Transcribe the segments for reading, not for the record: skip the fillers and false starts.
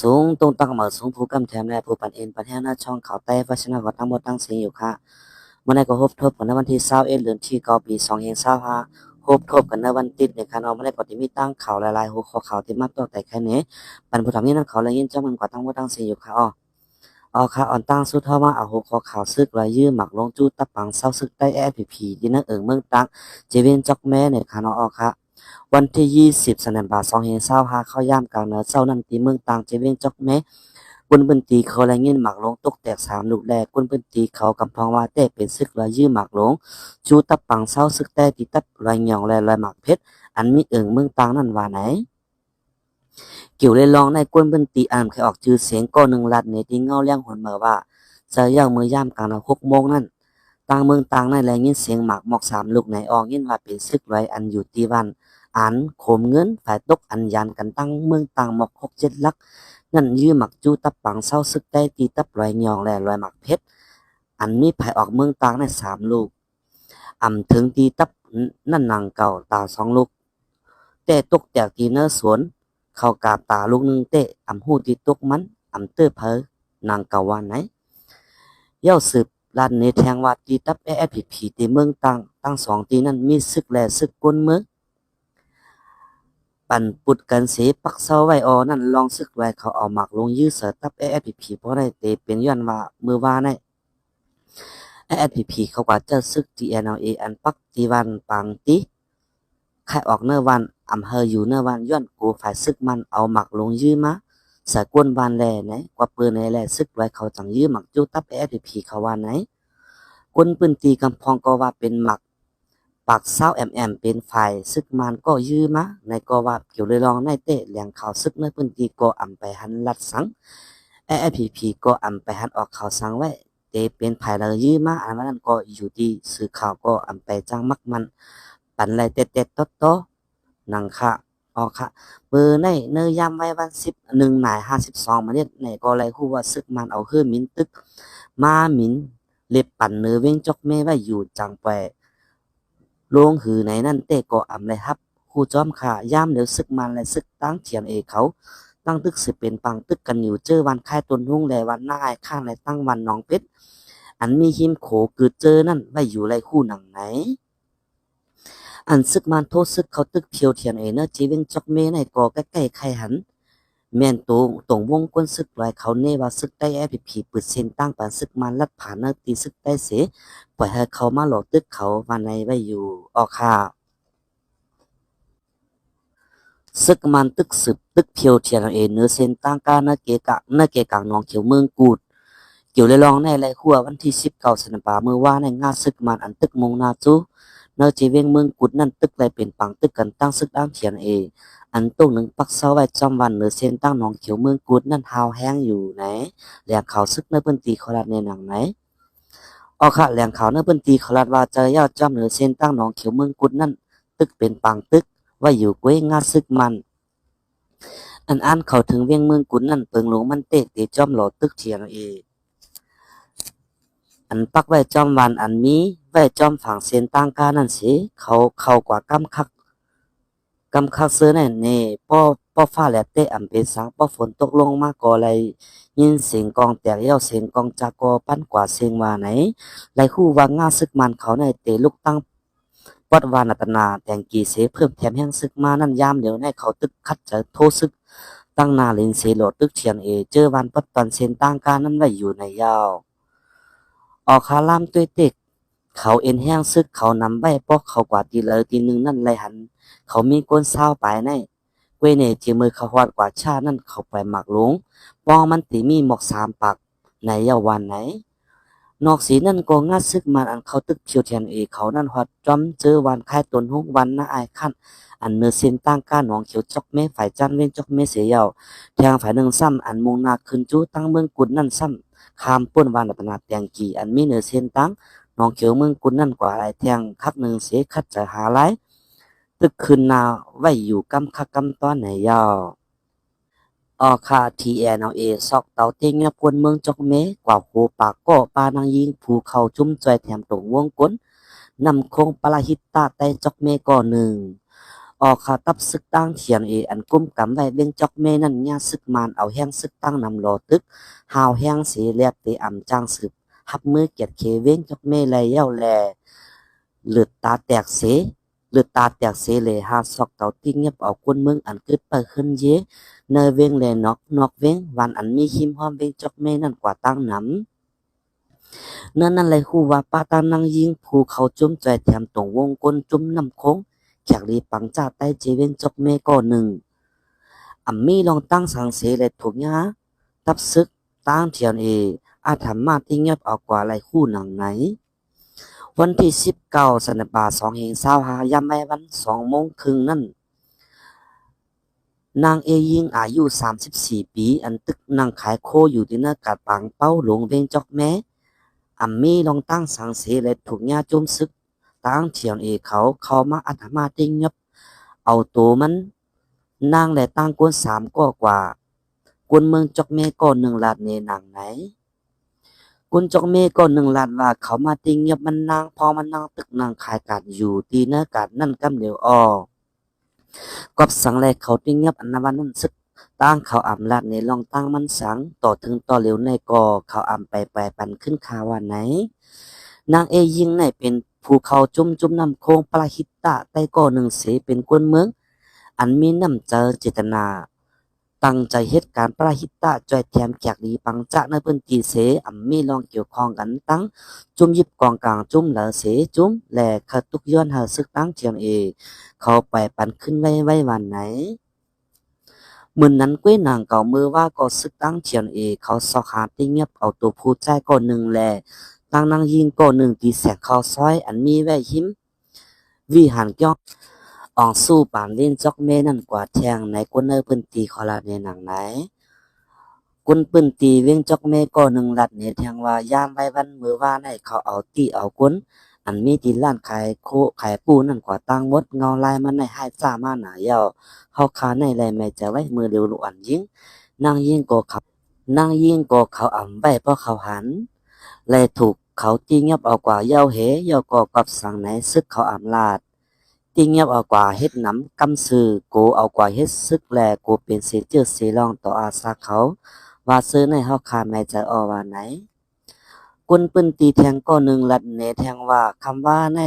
สูงตรงตั้งสูงผู้กำแถมและผู้ปันเอ็นปันแห้งหน้าช่องข่าวใต้วัชนะวัดทั้งหมดตั้งเสียงอยู่ค่ะเมื่อในก็พบทบกันในวันที่21เดือนที่9ปี2025พบทบกันในวันติดในการเอามาได้ปฏิมีตั้งข่าวหลายๆหัวข้อข่าวที่มาต่อแต่แค่นี้ปันผู้ทำนี้นั่นเขาเลยยินเจ้ามันกว่าตั้งหมดตั้งเสียงอยู่ค่ะค่ะอ่อนตั้งสู้เท่ามาเอาหัวข้อข่าวซึกรายยื้อหมักลงจู้ตะปังเศร้าซึกใต้แอพีพีที่นักเมืองตังเจเวนจอกแม่เนี่ยค่ะค่ะวันที่20ธันวาคม2025เข้าย่ามกลางเนื้อเจ้านั่นตีเมืองตังเจเวนจอกแม่กุนเปิ้นตีเขาแลเงินหมากลงตกแตก3ลูกแลกุนเปิ้นตีเขากำพองว่าแต่เป็นศึกรายยื้อหมากลงจูตะปังเศร้าซึกแต่ติตับรายหยองและรายหมากเพชรอันมีเมืองตังนั่นว่าไหนเกี่ยวเลยลองในกวนเปิ้นตีอ่านเคยออกชื่อเสียงก็1ลัดในที่เงาเลี้ยงหนมาว่าจะย่างมือย่ามกลางนา6โมงนั่นต่างเมืองต่างในแลยินเสียงหมากหมอก3ลูกไหนออกยินว่าเป็นศึกไรอันอยู่ที่วันอันโขมเงินฝ่ายตกอันยันกันตั้งเมืองต่างหมอก6 7ลักนั่นยื้อหมักจูตับปังเศร้าซึกได้ตีตับรอยหยองและรอยหมักเพชรอันมีภายออกเมืองต่างใน3ลูกถึงตีตับนั่นนางเก่าตา2ลูกแต่ตกจากตีเนื้อสวนเข้ากาบตาลูกนึงเตะหูตีตกมันเตื้อเพอนางเก่าวันไหนเย้าสืบลานเนแทงว่าตีตับผีตีเมืองต่างตั้ง2ตีนั้นมีศึกและศึกกวนเมืองปั่นปุดกันเสปักเซาไว้นั่นลองซึกไว้เขาเอาหมักลงยื้อเสือตับผีเพราะได้เตเป็นย้อนว่ามือว่าในผีเขาว่าเจ้าซึก TNLA อันปักตีวันปังติใครออกเนื้อวันเภออยู่เนื้อวันย้อนกูฝ่ายซึกมันเอาหมักลงยื้อมาสะกวนวันแลไหนกว่าปืนในแลซึกไว้เขาจังยื้อหมักจู้ตับผีเขาว่าไหนคนปืนตีกำพองก็ว่าเป็นหมักปากเศร้าเป็นฝ่ายซึกมันก็ยื้อมาในก็ว่าเกี่ยวเลยลองในเตะแหลงข่าวซึกในปืนตีก็ไปหันลัดสังผีก็ไปหันออกข่าวสังไว้เตเป็นภายเลยยื้อมาอันนั้นก็อยู่ที่สื่อข่าวก็ไปจ้างมักมันปันไรเต็ดโตนังค่ะค่ะเบอร์ในเนยยามไว้วัน11หน่าย52มาเนี่ยในก็ไรคู่ว่าซึกมันเอาเฮือมินตึกมามินเล็บปั่นเนื้อเว้งจอกแม่ไว้อยู่จังแปลงหือไหนนั่นเตก็เลยครับคู่จอมค่ะย่ามเดี๋ยวซึกมันและซึกตั้งเทียนเขาตั้งตึกสิเป็นปังตึกกันอยู่เจอวันค่ายต้นหุ่งและวันหน้าไอ้ข้างและตั้งวันน้องเป็ดอันมีหิมโขเกิดเจอนั่นไว้อยู่ไรคู่หนังไหนอันซึกมันโทษซึกเขาตึกเพียวเทียนเนอจีเวงจอกเมในก่อใกล้ๆไข่หันแม่นตรงวงก้นซึกลายเขาเนว่าซึกได้ผีปืดเส้นตั้งปันซึกมันลัดผ่านเนอตีซึกได้เสปล่อยให้เขามาหลอกตึกเขาวันในไว้อยู่ค่ะซึกมันตึกสืบตึกเพียวเทียนเนื้อเส้นตั้งกาเนเกกังนองเขียวเมืองกูดเกี่ยวเลยลองในไรขั้ววันที่19 ธันวาคมเมื่อว่าในงานซึกมันตึกมงนาจูเนจีเวงเมืองกุดนั่นตึกไรเป็นปังตึกกันตั้งซึกอ้างเทียนอันตุ้งหนึ่งปักเสาไว้จอมวันเนือเส้นตั้งหนองเขียวเมืองกุดนั่นหาวแห้งอยู่ไหนแหล่งข่าวซึกในพื้นที่ขลัดในหนังไหนค่ะแหล่งข่าวในพื้นที่ขลัดว่าเจอยอดจอมเนือเส้นตั้งหนองเขียวเมืองกุดนั่นตึกเป็นปังตึกไว้อยู่ก้วยงาซึกมันอันเขาถึงเวียงเมืองกุดนั่นเปิงหลงมันเตะจอมหลอตึกเทียนอันปักไว้จอมวันอันมีไว้จอมฝั่งเส้นตั้งกานั่นสิเขากว่ากำคักเสื้อนี่ป้อฟ้าแลบเตะเป็นสังป้อฝนตกลงมาก่อไรยินเสียงกองแตกเย้าเสียงกองจากอปั้นกว่าเสียงว่าไหนไรคู่ว่างาซึกมันเขาในเตะลุกตั้งวัดวานัตนาแต่งกีเสเพิ่มแถมแห้งซึกมานั่นยามเดี๋ยวในเขาตึกคัดจะโทซึกตั้งนาลินเสโลตึกเทียนเจอวันปัดตอนเส้นตั้งกานั้นไว้อยู่ในยาวคาล่ามตัวเต็กเขาแห้งซึกเขานำใบปอกเขากว่าตีเลยตีหนึ่งนั่นไรหันเขามีก้นเศร้าไปในเวเนที่มือเขาหอดกว่าชานั่นเขาไปหมักหลงปองมันตีมีหมอก3ปักในเยาวันไหนนอกสีนั่นก็งัดซึกมันอันเขาตึกเพียวเทียนเขานั่นหอดจอมเจอวันค่ายตนหุกวันน่าอายขั้นอันเนื้อเส้นตั้งก้าหนองเขียวจอกเมฝ่ายจันเว้นจอกเมเสียเยาแทงฝ่ายหนึ่งซ้ำอันมงนาขึ้นจู้ตั้งเมืองกุดนั่นซ้ำคามป้นวานอัตนาแตงกีอันมีเนื้อเส้นตั้งน้องเขียวเมืองกุนนั่นกว่าไรแทงคักหนึ่งเสียคัดจะหาไรตึกคืนนาไว้อยู่กำคักกำตอนไหนยาวค่ะ TNLA ซอกเตาเต็งเงียบกวนเมืองจอกเมกว่าโหปากก็ปานางยิงภูเขาจุ้มจอยแถมตรงวงก้นนำคงปลาหิตตาไตจอกเมก่อหนึ่ง ออกข่าวตับซึกตั้งเถียงอันกุ้มกำไว้เบ่งจอกเมนั่นญาซึกมานเอาแห้งซึกตั้งนำรอตึกหาวแห้งสีเลียบตีอ่ำจางสืบหับมือเกียดเคเว้งจอกเมแลเย้าแลเลือดตาแตกเสเลือดตาแตกเสเลยหาซอกเต่าติ้งเงียบเอาคนเมืองอันกึดไปขึ้นเยเนยเว้งเลยนอกเว้งวันอันมีหิมห้อมเว้งจอกเมนั่นกว่าตั้งน้ำนั่นเลยคู่ว่าป้าตานังยิงภูเขาจุ้มใจแถมตรงวงกลจุ้มน้ำโค้งแขกรีปังจ่าใต้เจเว้งจอกเมก่อหนึ่งอัมมี่ลองตั้งสังเสเลยถูกยะตับซึกตั้งเทียนอาถรรพ์มาที่เงียบเอากว่าไรคู่หนังไหนวันที่19สันบา2525ยามแม่วัน2 โมงครึ่งนั่นนางยิงอายุ34 ปีอันตึกนางขายโคอยู่ที่หน้ากาดปังเป้าหลวงเวงจอกแม้อัมมี่ลองตั้งสังเสเลยถูกญาโจมซึกตั้งเทียนเขามาอาถรรพ์มาที่เงียบเอาตัวมันนางและตั้งกวน3กว่ากวนเมืองจอกเมก่อน1 ลาดเนหนังไหนกุนจอกเมก่อน1 ลาดว่าเขามาติงเงียบมันนางพอมันนางตึกนางขายกาดอยู่ตีเนื้อกาดนั่นกำเหลียวกอบสังแลเขาติงเงียบอันนวันนั้นซึกตั้งเขาอ่ำลาดในลองตั้งมันสังต่อถึงต่อเหลียวในกอเขาอ่ำไปปันขึ้นข่าวว่าไหนนางยิงในเป็นภูเขาจุ่มน้ำโคงปลาหิตตะใต้ก่อหนึ่งเสเป็นกวนเมืองอันมีน้ำเจอเจตนาตั้งใจเหตุการณ์ปราหิตะจอยแถมแขกดีปังจะในพื้นที่เสมีลองเกี่ยวข้องกันตั้งจุ่มยิบกองกลางจุ่มเหลือเสจุ่มแหลกขตุกย้อนหาซึกตั้งเทียงเขาไปปันขึ้นไว้วันไหนเหมือนนั้นกุ้ยนางเก่ามือว่าก็ซึกตั้งเทียงเขาสอกหาติเงียบเอาตัวผู้ใจก่อนหนึ่งแหลตั้งนางยิงก่อนหนึ่งตีแสกเขาซอยอันมีไว้หิมวิหารเกี่ยวอองสู้ปานเล่นจอกเมนั่นกว่าแทงในกวนเนอร์พื้นตีขอลาในหนังไหนกุนปืนตีเวียงจอกเมก่อหนึ่งลัดเนี่ยแทงว่ายามไว้วันมือว่าในเขาเอาตีเอากุนอันมีตีล้านขายปูนั่นกว่าตั้งมดเงาลายมันในให้จ้ามาหนาเยาเขาขาในแลแม่จะไว้มือเร็วลุอันยิงนางยิงก็เขาอ่ำไว้เพราะเขาหันเลยถูกเขาตีเงียบเอากว่าเย้าเย้าก็กับสั่งไหนซึกเขาอ่ำลาดตีเงียบเอากว่าเฮ็ดน้ำกำซื้อโกเอากว่าเฮ็ดซึกแลโกเป็นเสเจือเสรองต่ออาสาเขาว่าซื้อในเฮาคาแม่จะว่าไหนกุนปืนตีแทงก็หนึ่งลัดเนแทงว่าคำว่าใน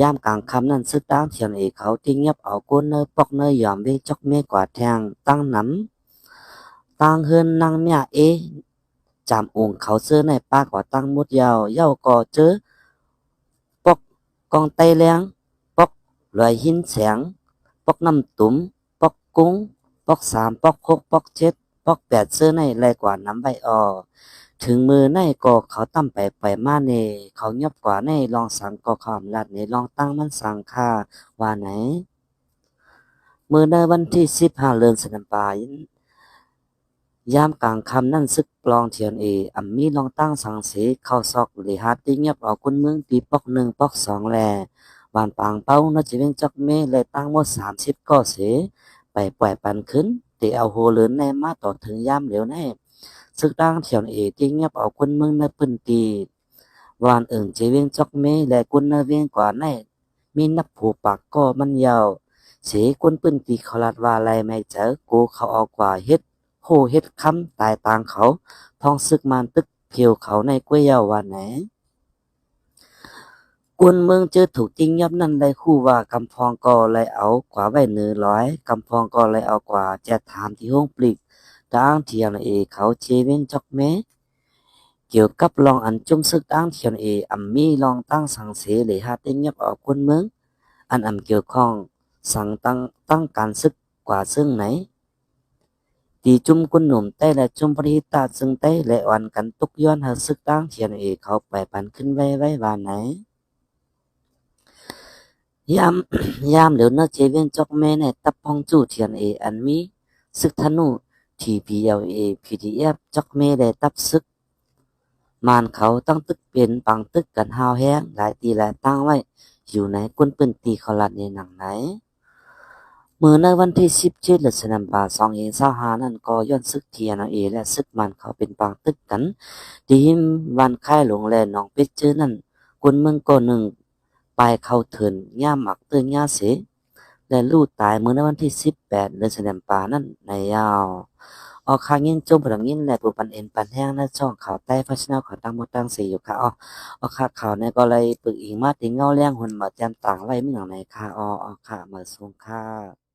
ยามกลางคำนั้นซึกตั้งเถียนเขาตีเงียบเอาก้นเนยปอกเนยยอมเวจอกเมกว่าแทงตั้งน้ำตั้งเฮือนนางเมียจำองค์เขาซื้อในป้ากว่าตั้งมุดยาวเย้าก็เจอปอกกองไตแรงปอกลอยหินแสงปอกน้ำตุ่มปอกกุ้งปอก3ปอก6ปอก7ปอก8ซื้อในไรกว่าน้ำใบถึงมือในก็เขาตั้มไปมาเนเขายบกว่าในลองสังก็ความลัดในลองตั้งมันสังค่าว่าไหนมือในวันที่15เดือนสิงหาคมยามกลางคำนั่นซึกปลองเทียนอัมมีลองตั้งสังเสเข้าซอกหรือหาติเงียบเอาคนเมืองตีปอก1ปอก2แลบานปางเป้าน่าจะเป็นจักเมเลยตั้งหมด30ก็เสไปปล่อยปันขึ้นตีเอาโหเลินในมาต่อถึงยามเหลียวในซึกตั้งเทียนที่เงียบเอาคนเมืองในพื้นตีวานเอิงเจเวียงจักเมและคนในเวียงกว่าในมีนักผูปากก็มันยาวเสคนปืนตีเขาลัดว่าไรไม่เจอกูเขาเอากว่าเฮ็ดโหเฮ็ดคำตายต่างเขาทองซึกมันตึกเพียวเขาในกล้วยยาวว่าไหนกวนเมืองเจอถูกจริงยับนั่นเลยคู่ว่ากำพองก็เลยเอากว่าไว้100กำพองก็เลยเอากว่าจะถามที่ห้องปลีกดังเทียนเขาเจเว้นจอกแม้เกี่ยวกับลองอันจุ่มซึกดังเทียนอัมมีลองตั้งสังเสหรือหาเต็งยับออกกวนเมืองอันเกี่ยวข้องสั่งตั้งการซึกกว่าซึ่งไหนตีจุ่มกุนหนุ่มใต้และจุ่มปริตาซึ่งใต้และวันกันตุกย้อนหาซึกดังเทียนเขาไปปันขึ้นไว้ว่าไหนยามเหลียวนักเจเวียนจอกแม่ในตับพองจู่เทียนอันมีซึกธนูTPLA PDF จอกเมได้ตับซึกมานเขาตั้งตึกเป็นปังตึกกันหาวแห้งหลายตีหลายตั้งไว้อยู่ในก้นปืนตีเขาลัดในหนังไหนมือในวันที่17เดือนสิงหาคม2525นั่นก็ย้อนซึกเทียนและซึกมันเขาเป็นปังตึกกันทีมวันค่ายหลวงแลหนองเป็ดเจอนั่นคนเมืองก็หนึ่งไปเข้าเถินย่าหมักเตือนย่าเส และลูกตายเมื่อในวันที่18เดือนสิงหาคมนั้นในยาวออกข่าวยินจมบ่ดังยินและผู้ปันเอ็นปันแห้งในช่องข่าวใต้ฟ้าชะแนลข่าวตั้งหมดตั้งสีอยู่ค่ะข่าวเนี่ยก็เลยปึกอิงมาติเงาเลี้ยงหุ่นบ่แจ่มต่างไว้มีหยังไหนค่ะค่ะมาส่งค่ะ